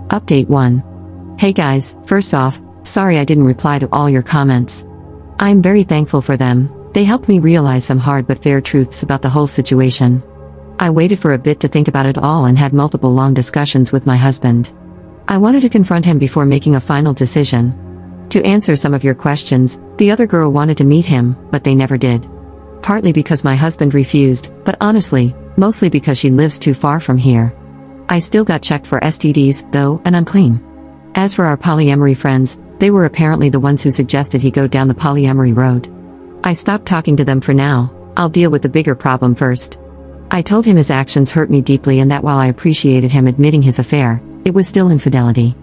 Update 1. Hey guys, first off, sorry I didn't reply to all your comments. I'm very thankful for them, they helped me realize some hard but fair truths about the whole situation. I waited for a bit to think about it all and had multiple long discussions with my husband. I wanted to confront him before making a final decision. To answer some of your questions, the other girl wanted to meet him, but they never did. Partly because my husband refused, but honestly, mostly because she lives too far from here. I still got checked for STDs, though, and I'm clean. As for our polyamory friends, they were apparently the ones who suggested he go down the polyamory road. I stopped talking to them for now, I'll deal with the bigger problem first. I told him his actions hurt me deeply and that while I appreciated him admitting his affair, it was still infidelity.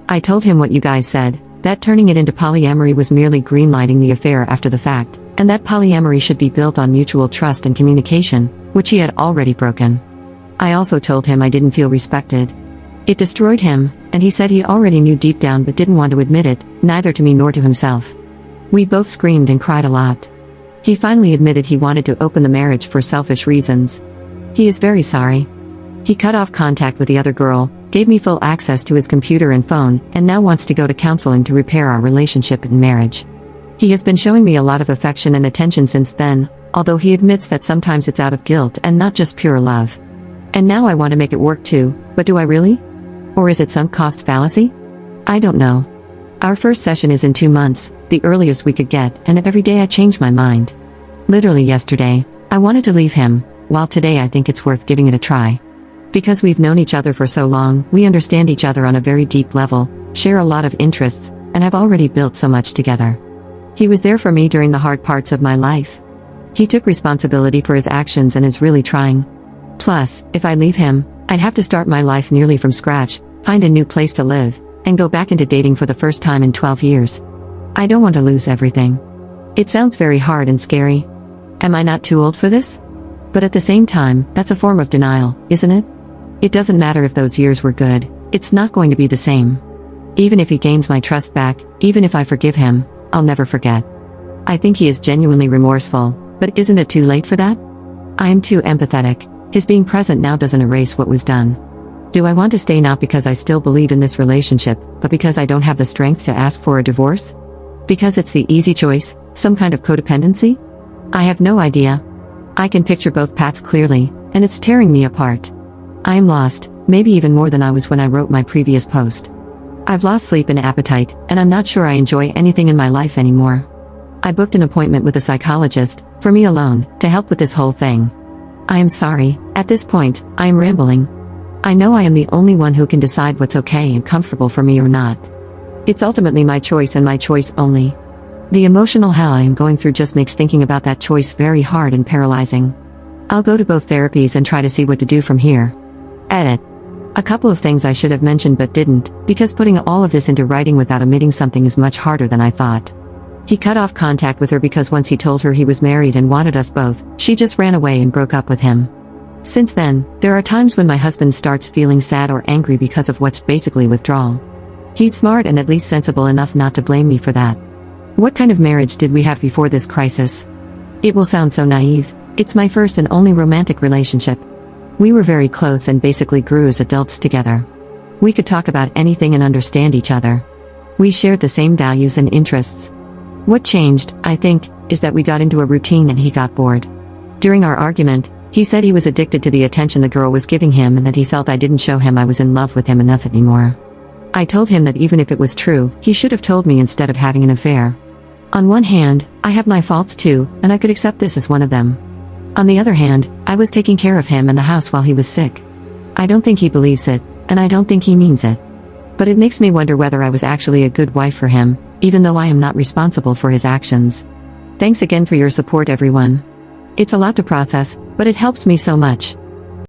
I told him what you guys said, that turning it into polyamory was merely greenlighting the affair after the fact, and that polyamory should be built on mutual trust and communication, which he had already broken. I also told him I didn't feel respected. It destroyed him, and he said he already knew deep down but didn't want to admit it, neither to me nor to himself. We both screamed and cried a lot. He finally admitted he wanted to open the marriage for selfish reasons. He is very sorry. He cut off contact with the other girl, gave me full access to his computer and phone, and now wants to go to counseling to repair our relationship and marriage. He has been showing me a lot of affection and attention since then, although he admits that sometimes it's out of guilt and not just pure love. And now I want to make it work too, but do I really? Or is it sunk cost fallacy? I don't know. Our first session is in 2 months, the earliest we could get, and every day I change my mind. Literally yesterday, I wanted to leave him, while today I think it's worth giving it a try. Because we've known each other for so long, we understand each other on a very deep level, share a lot of interests, and have already built so much together. He was there for me during the hard parts of my life. He took responsibility for his actions and is really trying. Plus, if I leave him, I'd have to start my life nearly from scratch, find a new place to live, and go back into dating for the first time in 12 years. I don't want to lose everything. It sounds very hard and scary. Am I not too old for this? But at the same time, that's a form of denial, isn't it? It doesn't matter if those years were good, it's not going to be the same. Even if he gains my trust back, even if I forgive him, I'll never forget. I think he is genuinely remorseful, but isn't it too late for that? I am too empathetic. His being present now doesn't erase what was done. Do I want to stay not because I still believe in this relationship, but because I don't have the strength to ask for a divorce? Because it's the easy choice, some kind of codependency? I have no idea. I can picture both paths clearly, and it's tearing me apart. I am lost, maybe even more than I was when I wrote my previous post. I've lost sleep and appetite, and I'm not sure I enjoy anything in my life anymore. I booked an appointment with a psychologist, for me alone, to help with this whole thing. I am sorry, at this point, I am rambling. I know I am the only one who can decide what's okay and comfortable for me or not. It's ultimately my choice and my choice only. The emotional hell I am going through just makes thinking about that choice very hard and paralyzing. I'll go to both therapies and try to see what to do from here. Edit. A couple of things I should have mentioned but didn't, because putting all of this into writing without omitting something is much harder than I thought. He cut off contact with her because once he told her he was married and wanted us both, she just ran away and broke up with him. Since then, there are times when my husband starts feeling sad or angry because of what's basically withdrawal. He's smart and at least sensible enough not to blame me for that. What kind of marriage did we have before this crisis? It will sound so naive, it's my first and only romantic relationship. We were very close and basically grew as adults together. We could talk about anything and understand each other. We shared the same values and interests. What changed, I think, is that we got into a routine and he got bored. During our argument, he said he was addicted to the attention the girl was giving him and that he felt I didn't show him I was in love with him enough anymore. I told him that even if it was true, he should have told me instead of having an affair. On one hand, I have my faults too, and I could accept this as one of them. On the other hand, I was taking care of him and the house while he was sick. I don't think he believes it, and I don't think he means it. But it makes me wonder whether I was actually a good wife for him, even though I am not responsible for his actions. Thanks again for your support, everyone. It's a lot to process, but it helps me so much.